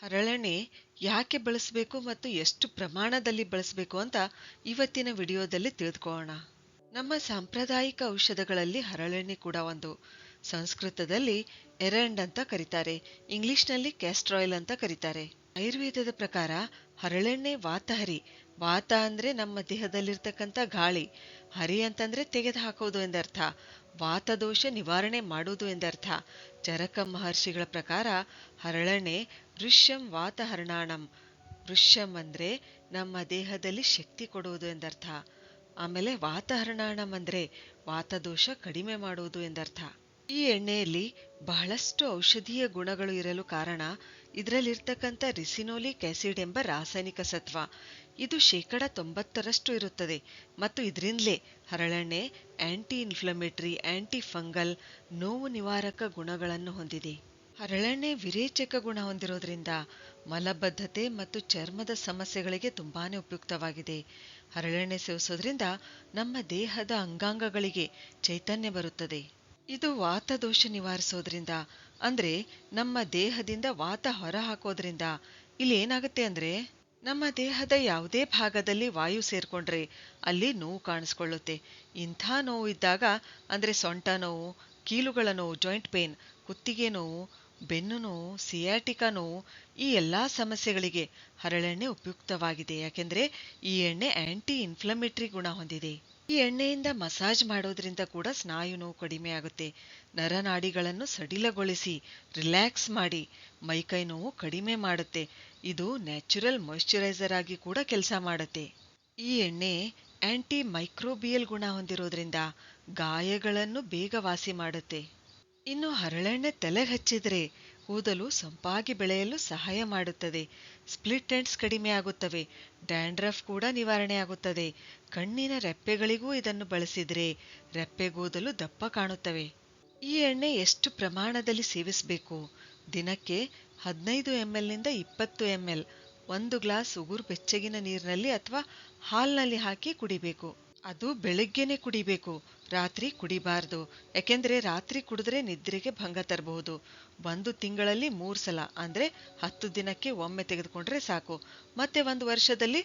ಹರಳೆಣ್ಣೆ ಯಾಕೆ ಬಳಸಬೇಕು ಮತ್ತು ಎಷ್ಟು ಪ್ರಮಾಣದಲ್ಲಿ ಬಳಸಬೇಕು ಅಂತ ಇವತ್ತಿನ ವಿಡಿಯೋದಲ್ಲಿ ತಿಳಿದುಕೊಳ್ಳೋಣ. ನಮ್ಮ ಸಾಂಪ್ರದಾಯಿಕ ಔಷಧಗಳಲ್ಲಿ ಹರಳೆಣ್ಣೆ ಕೂಡ ಒಂದು. ಸಂಸ್ಕೃತದಲ್ಲಿ ಎರಂಡ್ ಅಂತ ಕರೀತಾರೆ, ಇಂಗ್ಲಿಷ್ನಲ್ಲಿ ಕ್ಯಾಸ್ಟರ್ ಆಯಿಲ್ ಅಂತ ಕರೀತಾರೆ. ಆಯುರ್ವೇದದ ಪ್ರಕಾರ ಹರಳೆಣ್ಣೆ ವಾತಹರಿ. ವಾತ ಅಂದ್ರೆ ನಮ್ಮ ದೇಹದಲ್ಲಿರ್ತಕ್ಕಂಥ ಗಾಳಿ, ಹರಿ ಅಂತಂದ್ರೆ ತೆಗೆದು ಹಾಕೋದು ಎಂದರ್ಥ, ವಾತದೋಷ ನಿವಾರಣೆ ಮಾಡುವುದು ಎಂದರ್ಥ. ಚರಕ ಮಹರ್ಷಿಗಳ ಪ್ರಕಾರ ಹರಳೆಣ್ಣೆ ವೃಷ್ಯಂ ವಾತಹರ್ಣಾಣಂ. ವೃಷ್ಯಂ ಅಂದ್ರೆ ನಮ್ಮ ದೇಹದಲ್ಲಿ ಶಕ್ತಿ ಕೊಡುವುದು ಎಂದರ್ಥ. ಆಮೇಲೆ ವಾತಹರ್ಣಾಣಂ ಅಂದ್ರೆ ವಾತದೋಷ ಕಡಿಮೆ ಮಾಡುವುದು ಎಂದರ್ಥ. ಈ ಎಣ್ಣೆಯಲ್ಲಿ ಬಹಳಷ್ಟು ಔಷಧೀಯ ಗುಣಗಳು ಇರಲು ಕಾರಣ ಇದರಲ್ಲಿರ್ತಕ್ಕಂಥ ರಿಸಿನೋಲಿಕ್ ಆಸಿಡ್ ಎಂಬ ರಾಸಾಯನಿಕ ಸತ್ವ. ಇದು 90% ಇರುತ್ತದೆ ಮತ್ತು ಇದರಿಂದಲೇ ಹರಳೆಣ್ಣೆ ಆಂಟಿ ಇನ್ಫ್ಲಮೇಟರಿ, ಆಂಟಿ ಫಂಗಲ್, ನೋವು ನಿವಾರಕ ಗುಣಗಳನ್ನು ಹೊಂದಿದೆ. ಹರಳೆಣ್ಣೆ ವಿರೇಚಕ ಗುಣ ಹೊಂದಿರೋದ್ರಿಂದ ಮಲಬದ್ಧತೆ ಮತ್ತು ಚರ್ಮದ ಸಮಸ್ಯೆಗಳಿಗೆ ತುಂಬಾನೇ ಉಪಯುಕ್ತವಾಗಿದೆ. ಹರಳೆಣ್ಣೆ ಸೇವಿಸೋದ್ರಿಂದ ನಮ್ಮ ದೇಹದ ಅಂಗಾಂಗಗಳಿಗೆ ಚೈತನ್ಯ ಬರುತ್ತದೆ. ಇದು ವಾತದೋಷ ನಿವಾರಿಸೋದ್ರಿಂದ, ಅಂದ್ರೆ ನಮ್ಮ ದೇಹದಿಂದ ವಾತ ಹೊರ ಹಾಕೋದ್ರಿಂದ ಇಲ್ಲಿ ಏನಾಗುತ್ತೆ ಅಂದ್ರೆ ನಮ್ಮ ದೇಹದ ಯಾವುದೇ ಭಾಗದಲ್ಲಿ ವಾಯು ಸೇರ್ಕೊಂಡ್ರೆ ಅಲ್ಲಿ ನೋವು ಕಾಣಿಸ್ಕೊಳ್ಳುತ್ತೆ. ಇಂಥ ನೋವು ಇದ್ದಾಗ ಅಂದ್ರೆ ಸೊಂಟ ನೋವು, ಕೀಲುಗಳ ನೋವು, ಜಾಯಿಂಟ್ ಪೇನ್, ಕುತ್ತಿಗೆ ನೋವು, ಬೆನ್ನು ನೋವು, ಸಿಯಾಟಿಕಾ ನೋವು, ಈ ಎಲ್ಲಾ ಸಮಸ್ಯೆಗಳಿಗೆ ಹರಳೆಣ್ಣೆ ಉಪಯುಕ್ತವಾಗಿದೆ. ಯಾಕೆಂದ್ರೆ ಈ ಎಣ್ಣೆ ಆಂಟಿ ಇನ್ಫ್ಲಮೇಟರಿ ಗುಣ ಹೊಂದಿದೆ. ಈ ಎಣ್ಣೆಯಿಂದ ಮಸಾಜ್ ಮಾಡೋದ್ರಿಂದ ಕೂಡ ಸ್ನಾಯು ನೋವು ಕಡಿಮೆ ಆಗುತ್ತೆ. ನರನಾಡಿಗಳನ್ನು ಸಡಿಲಗೊಳಿಸಿ ರಿಲ್ಯಾಕ್ಸ್ ಮಾಡಿ ಮೈಕೈ ನೋವು ಕಡಿಮೆ ಮಾಡುತ್ತೆ. ಇದು ನ್ಯಾಚುರಲ್ ಮಾಯಿಶ್ಚರೈಸರ್ ಆಗಿ ಕೂಡ ಕೆಲಸ ಮಾಡುತ್ತೆ. ಈ ಎಣ್ಣೆ ಆಂಟಿ ಮೈಕ್ರೋಬಿಯಲ್ ಗುಣ ಹೊಂದಿರೋದ್ರಿಂದ ಗಾಯಗಳನ್ನು ಬೇಗ ವಾಸಿ ಮಾಡುತ್ತೆ. ಇನ್ನು ಹರಳೆಣ್ಣೆ ತಲೆಗೆ ಹಚ್ಚಿದ್ರೆ ಕೂದಲು ಸೊಂಪಾಗಿ ಬೆಳೆಯಲು ಸಹಾಯ ಮಾಡುತ್ತದೆ. ಸ್ಪ್ಲಿಟ್ ಎಂಡ್ಸ್ ಕಡಿಮೆ ಆಗುತ್ತವೆ. ಡ್ಯಾಂಡ್ರಫ್ ಕೂಡ ನಿವಾರಣೆ ಆಗುತ್ತದೆ. ಕಣ್ಣಿನ ರೆಪ್ಪೆಗಳಿಗೂ ಇದನ್ನು ಬಳಸಿದ್ರೆ ರೆಪ್ಪೆಗೂದಲು ದಪ್ಪ ಕಾಣುತ್ತವೆ. ಈ ಎಣ್ಣೆ ಎಷ್ಟು ಪ್ರಮಾಣದಲ್ಲಿ ಸೇವಿಸಬೇಕು? ದಿನಕ್ಕೆ 15 ml ನಿಂದ 20 ml 1 ಗ್ಲಾಸ್ ಉಗುರು ಬೆಚ್ಚಗಿನ ನೀರಿನಲ್ಲಿ ಅಥವಾ ಹಾಲ್ನಲ್ಲಿ ಹಾಕಿ ಕುಡಿಬೇಕು. ಅದು ಬೆಳಗ್ಗೆನೆ ಕುಡಿಬೇಕು, ರಾತ್ರಿ ಕುಡಿಬಾರ್ದು. ಯಾಕೆಂದ್ರೆ ರಾತ್ರಿ ಕುಡಿದ್ರೆ ನಿದ್ರೆಗೆ ಭಂಗ ತರಬಹುದು. 1 ತಿಂಗಳಲ್ಲಿ 3 ಸಲ ಅಂದ್ರೆ 10 ದಿನಕ್ಕೆ ಒಮ್ಮೆ ತೆಗೆದುಕೊಂಡ್ರೆ ಸಾಕು. ಮತ್ತೆ 1 ವರ್ಷದಲ್ಲಿ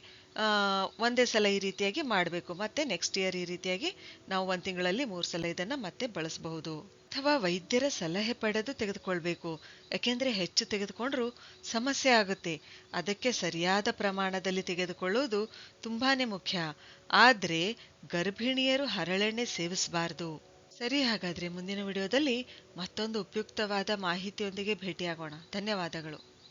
ಒಂದೇ ಸಲ ಈ ರೀತಿಯಾಗಿ ಮಾಡಬೇಕು. ಮತ್ತೆ ನೆಕ್ಸ್ಟ್ ಇಯರ್ ಈ ರೀತಿಯಾಗಿ ನಾವು 1 ತಿಂಗಳಲ್ಲಿ 3 ಸಲ ಇದನ್ನ ಮತ್ತೆ ಬಳಸಬಹುದು. ಅಥವಾ ವೈದ್ಯರ ಸಲಹೆ ಪಡೆದು ತೆಗೆದುಕೊಳ್ಬೇಕು. ಯಾಕೆಂದ್ರೆ ಹೆಚ್ಚು ತೆಗೆದುಕೊಂಡ್ರೂ ಸಮಸ್ಯೆ ಆಗುತ್ತೆ. ಅದಕ್ಕೆ ಸರಿಯಾದ ಪ್ರಮಾಣದಲ್ಲಿ ತೆಗೆದುಕೊಳ್ಳುವುದು ತುಂಬಾನೇ ಮುಖ್ಯ. ಆದ್ರೆ ಗರ್ಭಿಣಿಯರು ಹರಳೆಣ್ಣೆ ಸೇವಿಸಬಾರದು. ಸರಿ, ಹಾಗಾದ್ರೆ ಮುಂದಿನ ವಿಡಿಯೋದಲ್ಲಿ ಮತ್ತೊಂದು ಉಪಯುಕ್ತವಾದ ಮಾಹಿತಿಯೊಂದಿಗೆ ಭೇಟಿಯಾಗೋಣ. ಧನ್ಯವಾದಗಳು.